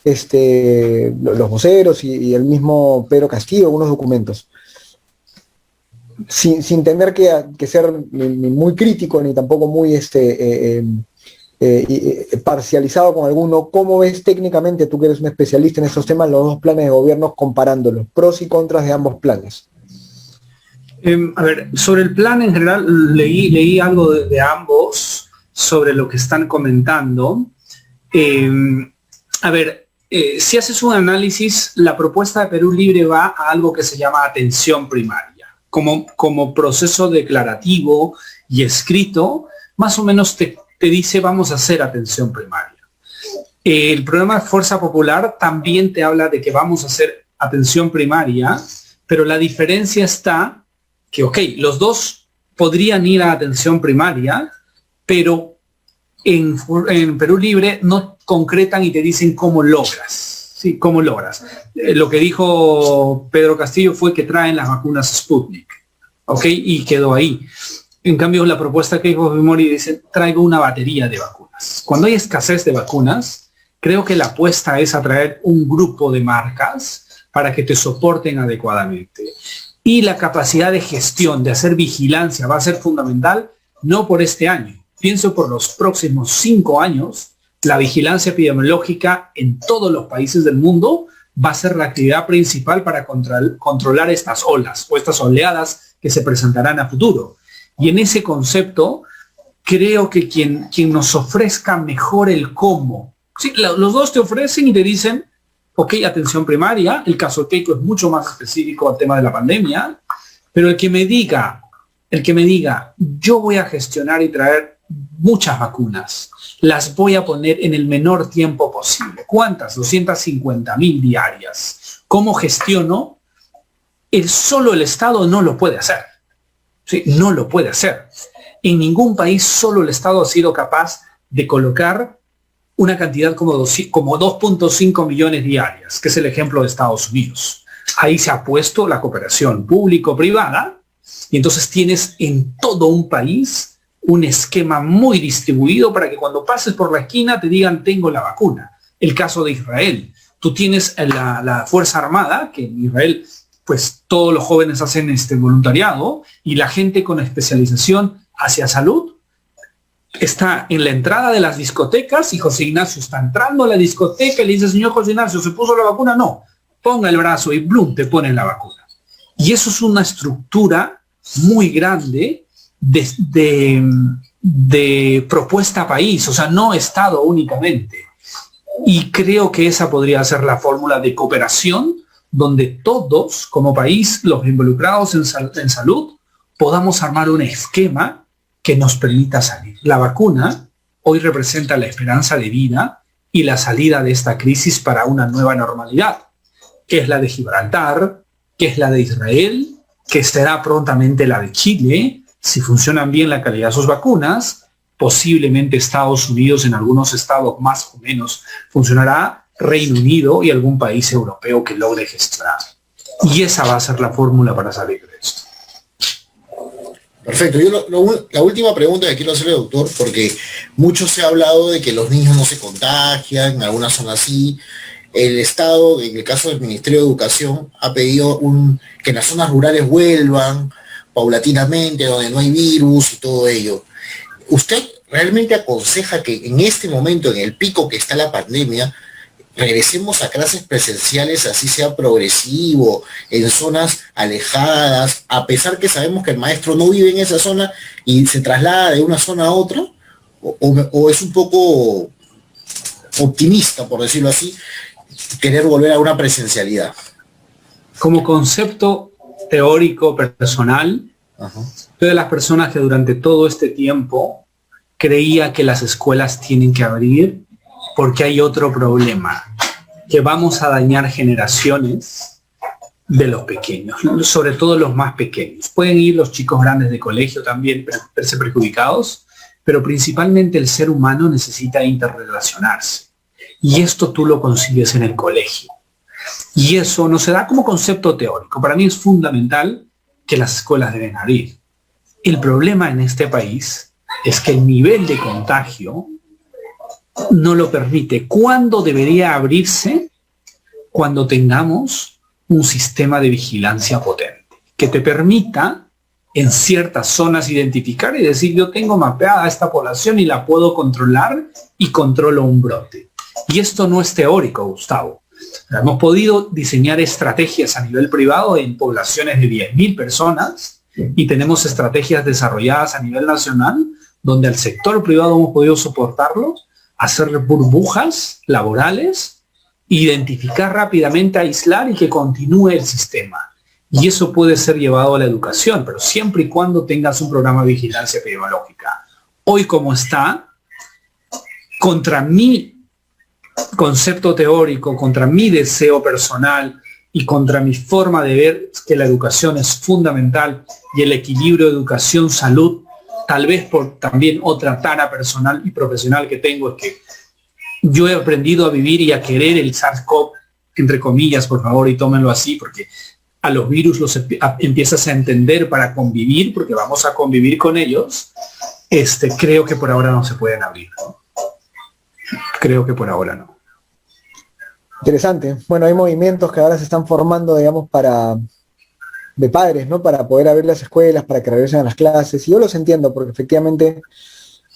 los voceros y el mismo Pedro Castillo, algunos documentos. Sin tener que ser ni muy crítico ni tampoco muy parcializado con alguno, ¿cómo ves técnicamente, tú que eres un especialista en estos temas, los dos planes de gobierno comparándolos, pros y contras de ambos planes?
A ver, sobre el plan en general, leí algo de ambos sobre lo que están comentando. Si haces un análisis, la propuesta de Perú Libre va a algo que se llama atención primaria. Como proceso declarativo y escrito, más o menos te dice vamos a hacer atención primaria. El programa de Fuerza Popular también te habla de que vamos a hacer atención primaria, pero la diferencia está que, los dos podrían ir a atención primaria, pero en Perú Libre no concretan y te dicen cómo logras. ¿Sí? ¿Cómo logras? Lo que dijo Pedro Castillo fue que traen las vacunas Sputnik. Y quedó ahí. En cambio, la propuesta que dijo Fujimori dice, traigo una batería de vacunas. Cuando hay escasez de vacunas, creo que la apuesta es atraer un grupo de marcas para que te soporten adecuadamente. Y la capacidad de gestión, de hacer vigilancia, va a ser fundamental, no por este año. Pienso por los próximos 5 años, la vigilancia epidemiológica en todos los países del mundo va a ser la actividad principal para controlar estas olas o estas oleadas que se presentarán a futuro. Y en ese concepto, creo que quien nos ofrezca mejor el cómo, ¿sí? Los dos te ofrecen y te dicen, atención primaria, el caso de Keiko es mucho más específico al tema de la pandemia, pero el que me diga, yo voy a gestionar y traer muchas vacunas, las voy a poner en el menor tiempo posible. ¿Cuántas? 250,000 diarias. ¿Cómo gestiono? Solo el Estado no lo puede hacer. ¿Sí? No lo puede hacer. En ningún país solo el Estado ha sido capaz de colocar una cantidad como 2.5 millones diarias, que es el ejemplo de Estados Unidos. Ahí se ha puesto la cooperación público-privada y entonces tienes en todo un país un esquema muy distribuido para que cuando pases por la esquina te digan tengo la vacuna. El caso de Israel. Tú tienes la Fuerza Armada, que en Israel pues todos los jóvenes hacen voluntariado y la gente con especialización hacia salud está en la entrada de las discotecas y José Ignacio está entrando a la discoteca y le dice, señor José Ignacio, ¿se puso la vacuna? No, ponga el brazo y ¡blum! Te ponen la vacuna. Y eso es una estructura muy grande de propuesta país, o sea, no Estado únicamente. Y creo que esa podría ser la fórmula de cooperación donde todos, como país, los involucrados en salud, podamos armar un esquema que nos permita salir. La vacuna hoy representa la esperanza de vida y la salida de esta crisis para una nueva normalidad, que es la de Gibraltar, que es la de Israel, que será prontamente la de Chile. Si funcionan bien la calidad de sus vacunas, posiblemente Estados Unidos en algunos estados más o menos funcionará, Reino Unido y algún país europeo que logre gestionar. Y esa va a ser la fórmula para salir de esto.
Perfecto. Yo la última pregunta que quiero hacerle, doctor, porque mucho se ha hablado de que los niños no se contagian, en algunas zonas sí. El Estado, en el caso del Ministerio de Educación, ha pedido que en las zonas rurales vuelvan paulatinamente, donde no hay virus y todo ello. ¿Usted realmente aconseja que en este momento, en el pico que está la pandemia, regresemos a clases presenciales, así sea progresivo, en zonas alejadas, a pesar que sabemos que el maestro no vive en esa zona y se traslada de una zona a otra? ¿O es un poco optimista, por decirlo así, querer volver a una presencialidad?
Como concepto teórico personal, soy de las personas que durante todo este tiempo creía que las escuelas tienen que abrir porque hay otro problema, que vamos a dañar generaciones de los pequeños, sobre todo los más pequeños. Pueden ir los chicos grandes de colegio también verse perjudicados, pero principalmente el ser humano necesita interrelacionarse. Y esto tú lo consigues en el colegio. Y eso no se da como concepto teórico. Para mí es fundamental que las escuelas deben abrir. El problema en este país es que el nivel de contagio no lo permite. ¿Cuándo debería abrirse? Cuando tengamos un sistema de vigilancia potente que te permita en ciertas zonas identificar y decir, yo tengo mapeada a esta población y la puedo controlar y controlo un brote. Y esto no es teórico, Gustavo. Hemos podido diseñar estrategias a nivel privado en poblaciones de 10.000 personas y tenemos estrategias desarrolladas a nivel nacional donde al sector privado hemos podido soportarlo, hacer burbujas laborales, identificar rápidamente, aislar y que continúe el sistema. Y eso puede ser llevado a la educación, pero siempre y cuando tengas un programa de vigilancia epidemiológica. Hoy como está, contra mi concepto teórico, contra mi deseo personal y contra mi forma de ver que la educación es fundamental y el equilibrio educación-salud, tal vez por también otra tara personal y profesional que tengo, es que yo he aprendido a vivir y a querer el SARS-CoV, entre comillas, por favor, y tómenlo así, porque a los virus los empiezas a entender para convivir, porque vamos a convivir con ellos. Creo que por ahora no se pueden abrir, ¿no? Creo que por ahora no.
Interesante. Bueno, hay movimientos que ahora se están formando, digamos, de padres, ¿no? Para poder abrir las escuelas, para que regresen a las clases. Y yo los entiendo, porque efectivamente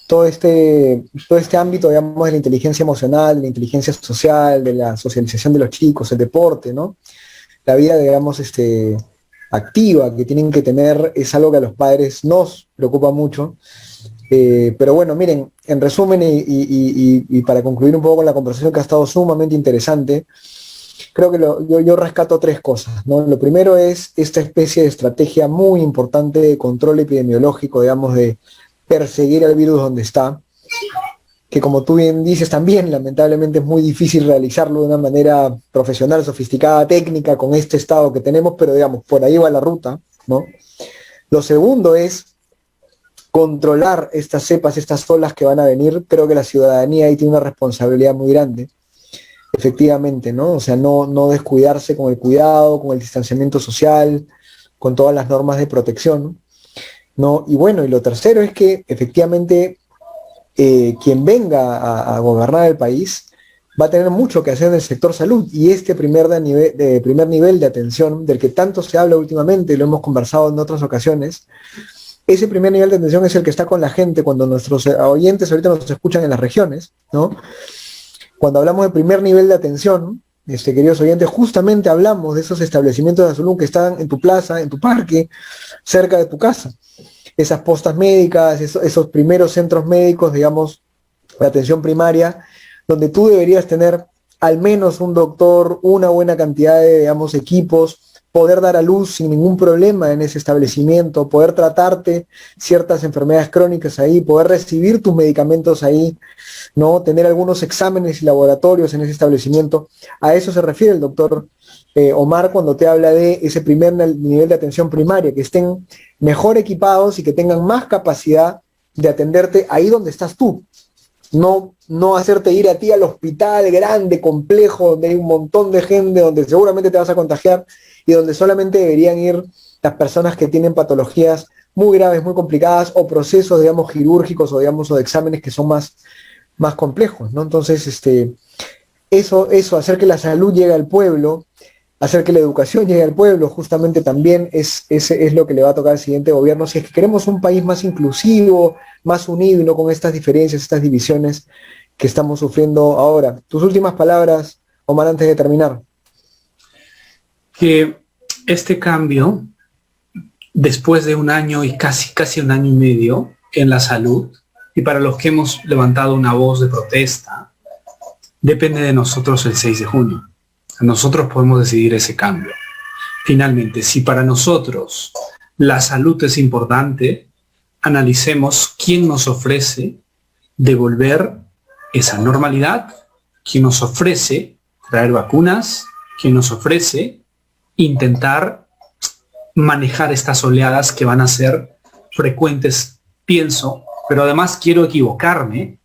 todo este ámbito, digamos, de la inteligencia emocional, de la inteligencia social, de la socialización de los chicos, el deporte, ¿no? La vida, digamos, activa que tienen que tener es algo que a los padres nos preocupa mucho. Pero bueno, miren, en resumen y para concluir un poco con la conversación que ha estado sumamente interesante, creo que yo rescato tres cosas, ¿no? Lo primero es esta especie de estrategia muy importante de control epidemiológico, digamos, de perseguir al virus donde está, que como tú bien dices también, lamentablemente es muy difícil realizarlo de una manera profesional, sofisticada, técnica, con este estado que tenemos, pero digamos, por ahí va la ruta, ¿no? Lo segundo es controlar estas cepas, estas olas que van a venir. Creo que la ciudadanía ahí tiene una responsabilidad muy grande, efectivamente, ¿no? O sea, no descuidarse con el cuidado, con el distanciamiento social, con todas las normas de protección, ¿no? Y bueno, y lo tercero es que efectivamente quien venga a gobernar el país va a tener mucho que hacer en el sector salud, y este primer nivel de atención del que tanto se habla últimamente, y lo hemos conversado en otras ocasiones, ese primer nivel de atención es el que está con la gente cuando nuestros oyentes ahorita nos escuchan en las regiones, ¿no? Cuando hablamos de primer nivel de atención, queridos oyentes, justamente hablamos de esos establecimientos de salud que están en tu plaza, en tu parque, cerca de tu casa. Esas postas médicas, esos primeros centros médicos, digamos, de atención primaria, donde tú deberías tener al menos un doctor, una buena cantidad de, digamos, equipos, poder dar a luz sin ningún problema en ese establecimiento, poder tratarte ciertas enfermedades crónicas ahí, poder recibir tus medicamentos ahí, ¿no? Tener algunos exámenes y laboratorios en ese establecimiento. A eso se refiere el doctor Omar cuando te habla de ese primer nivel de atención primaria, que estén mejor equipados y que tengan más capacidad de atenderte ahí donde estás tú. No hacerte ir a ti al hospital grande, complejo, donde hay un montón de gente, donde seguramente te vas a contagiar y donde solamente deberían ir las personas que tienen patologías muy graves, muy complicadas, o procesos, digamos, quirúrgicos o, digamos, o de exámenes que son más complejos, ¿no? Entonces, eso, hacer que la salud llegue al pueblo, hacer que la educación llegue al pueblo, justamente también es lo que le va a tocar al siguiente gobierno, si es que queremos un país más inclusivo, más unido, y no con estas diferencias, estas divisiones que estamos sufriendo ahora. Tus últimas palabras, Omar, antes de terminar.
Que este cambio, después de un año y casi un año y medio en la salud, y para los que hemos levantado una voz de protesta, depende de nosotros el 6 de junio. Nosotros podemos decidir ese cambio. Finalmente, si para nosotros la salud es importante, analicemos quién nos ofrece devolver esa normalidad, quién nos ofrece traer vacunas, quién nos ofrece intentar manejar estas oleadas que van a ser frecuentes, pienso, pero además quiero equivocarme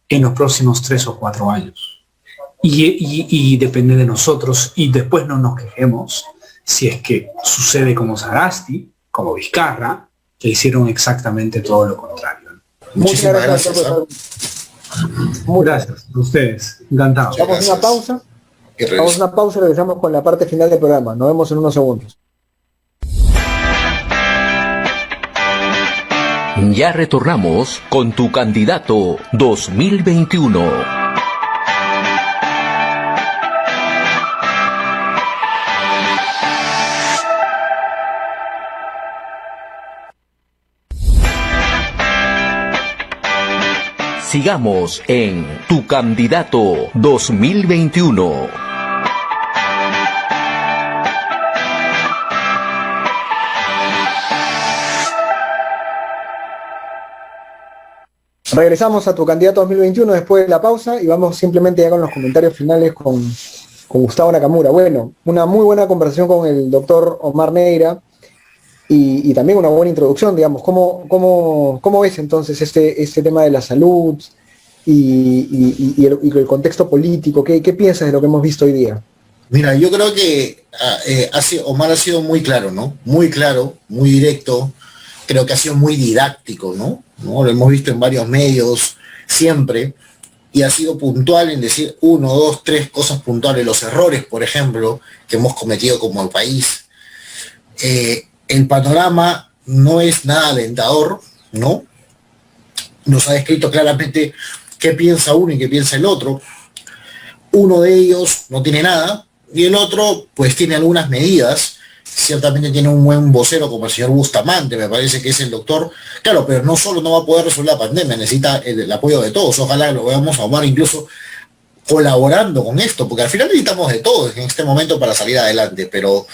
en los próximos 3 o 4 años. Y depende de nosotros, y después no nos quejemos si es que sucede como Sagasti, como Vizcarra, que hicieron exactamente todo lo contrario.
Muchísimas gracias.
Gracias a ustedes. Encantado.
Vamos a una pausa. Vamos a una pausa y regresamos con la parte final del programa. Nos vemos en unos segundos.
Ya retornamos con tu candidato 2021. Sigamos en Tu Candidato 2021.
Regresamos a Tu Candidato 2021 después de la pausa y vamos simplemente ya con los comentarios finales con Gustavo Nakamura. Bueno, una muy buena conversación con el doctor Omar Neira y también una buena introducción, digamos. ¿Cómo ves entonces este tema de la salud y el contexto político? ¿Qué piensas de lo que hemos visto hoy día?
Mira, yo creo que Omar ha sido muy claro, ¿no? Muy claro, muy directo. Creo que ha sido muy didáctico, ¿no? Lo hemos visto en varios medios, siempre, y ha sido puntual en decir 1, 2, 3 cosas puntuales, los errores, por ejemplo, que hemos cometido como país. El panorama no es nada alentador, ¿no? Nos ha descrito claramente qué piensa uno y qué piensa el otro. Uno de ellos no tiene nada y el otro pues tiene algunas medidas. Ciertamente tiene un buen vocero como el señor Bustamante, me parece que es el doctor. Claro, pero no solo no va a poder resolver la pandemia, necesita el apoyo de todos. Ojalá lo veamos a Omar incluso colaborando con esto, porque al final necesitamos de todos en este momento para salir adelante, pero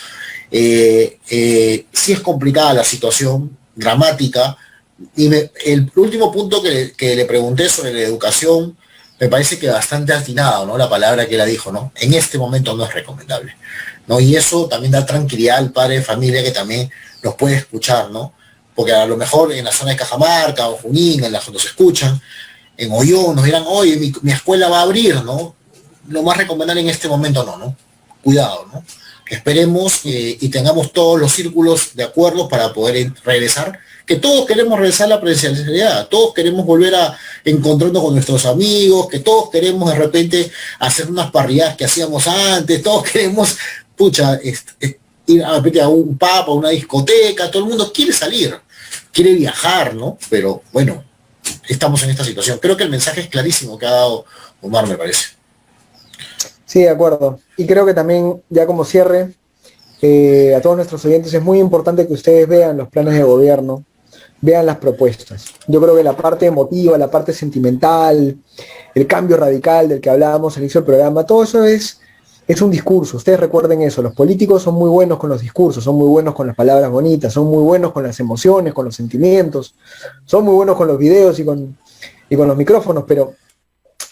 sí es complicada la situación, dramática. Y el último punto que le pregunté sobre la educación, me parece que bastante atinado, ¿no? La palabra que ella dijo, ¿no? En este momento no es recomendable, ¿no? Y eso también da tranquilidad al padre de familia que también nos puede escuchar, ¿no? Porque a lo mejor en la zona de Cajamarca o Junín, en la donde se escuchan, en Ollón, nos dirán, oye, mi escuela va a abrir, ¿no? Lo más recomendable en este momento no. Cuidado, ¿no? Esperemos y tengamos todos los círculos de acuerdo para poder regresar, que todos queremos regresar a la presencialidad, todos queremos volver a encontrarnos con nuestros amigos, que todos queremos de repente hacer unas parrilladas que hacíamos antes, todos queremos, ir a un pub, a una discoteca, todo el mundo quiere salir, quiere viajar, ¿no? Pero bueno, estamos en esta situación. Creo que el mensaje es clarísimo que ha dado Omar, me parece.
Sí, de acuerdo. Y creo que también, ya como cierre, a todos nuestros oyentes, es muy importante que ustedes vean los planes de gobierno, vean las propuestas. Yo creo que la parte emotiva, la parte sentimental, el cambio radical del que hablábamos al inicio del programa, todo eso es un discurso. Ustedes recuerden eso, los políticos son muy buenos con los discursos, son muy buenos con las palabras bonitas, son muy buenos con las emociones, con los sentimientos, son muy buenos con los videos y con los micrófonos, pero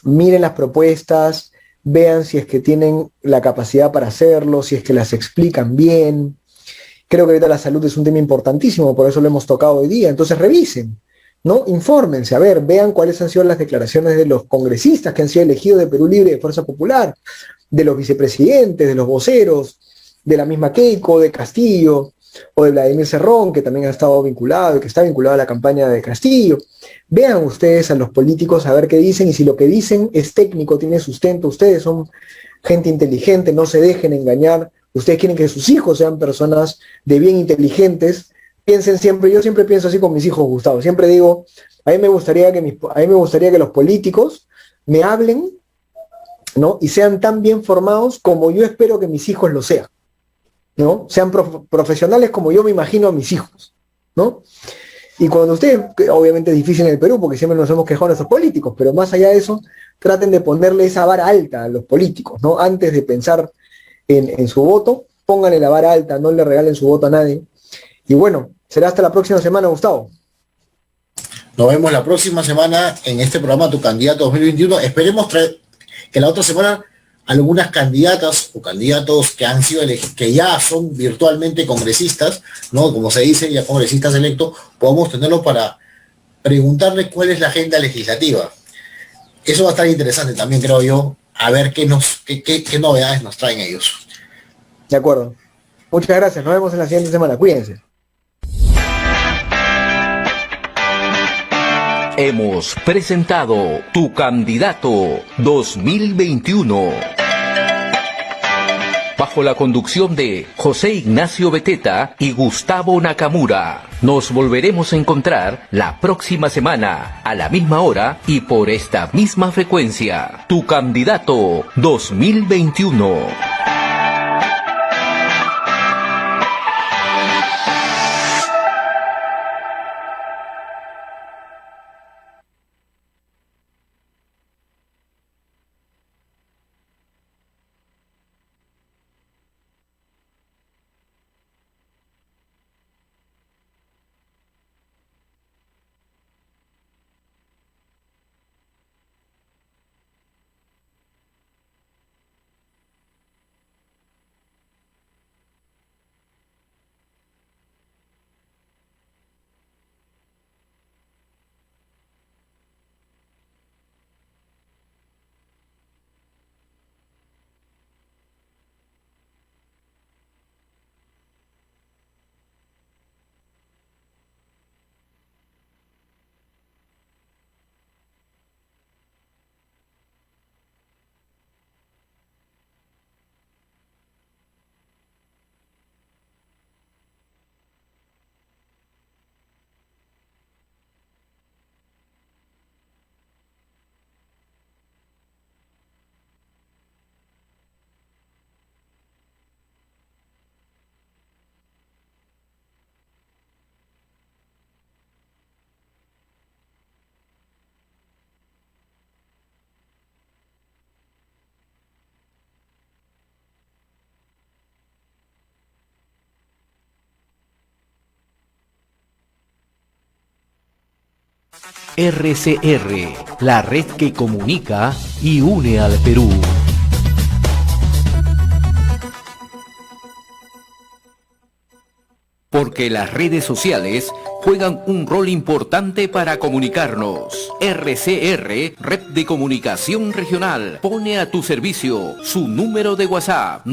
miren las propuestas, vean si es que tienen la capacidad para hacerlo, si es que las explican bien. Creo que ahorita la salud es un tema importantísimo, por eso lo hemos tocado hoy día. Entonces revisen, ¿no? Infórmense, a ver, vean cuáles han sido las declaraciones de los congresistas que han sido elegidos de Perú Libre y de Fuerza Popular, de los vicepresidentes, de los voceros, de la misma Keiko, de Castillo, o de Vladimir Cerrón, que también ha estado vinculado, que está vinculado a la campaña de Castillo. Vean ustedes a los políticos a ver qué dicen, y si lo que dicen es técnico, tiene sustento, ustedes son gente inteligente, no se dejen engañar, ustedes quieren que sus hijos sean personas de bien inteligentes, piensen siempre, yo siempre pienso así con mis hijos, Gustavo, siempre digo, a mí me gustaría que los políticos me hablen, ¿no? Y sean tan bien formados como yo espero que mis hijos lo sean, ¿no? Sean profesionales como yo me imagino a mis hijos, ¿no? Y cuando ustedes, obviamente es difícil en el Perú porque siempre nos hemos quejado de nuestros políticos, pero más allá de eso, traten de ponerle esa vara alta a los políticos, ¿no? Antes de pensar en su voto, pónganle la vara alta, no le regalen su voto a nadie. Y bueno, será hasta la próxima semana, Gustavo.
Nos vemos la próxima semana en este programa Tu Candidato 2021. Esperemos que la otra semana algunas candidatas o candidatos que han sido que ya son virtualmente congresistas, ¿no? Como se dice, ya congresistas electos, podamos tenerlo para preguntarle cuál es la agenda legislativa. Eso va a estar interesante también, creo yo, a ver qué novedades nos traen ellos.
De acuerdo. Muchas gracias. Nos vemos en la siguiente semana. Cuídense.
Hemos presentado Tu Candidato 2021. Bajo la conducción de José Ignacio Beteta y Gustavo Nakamura. Nos volveremos a encontrar la próxima semana, a la misma hora y por esta misma frecuencia. Tu Candidato 2021.
RCR, la red que comunica y une al Perú. Porque las redes sociales juegan un rol importante para comunicarnos. RCR, Red de Comunicación Regional, pone a tu servicio su número de WhatsApp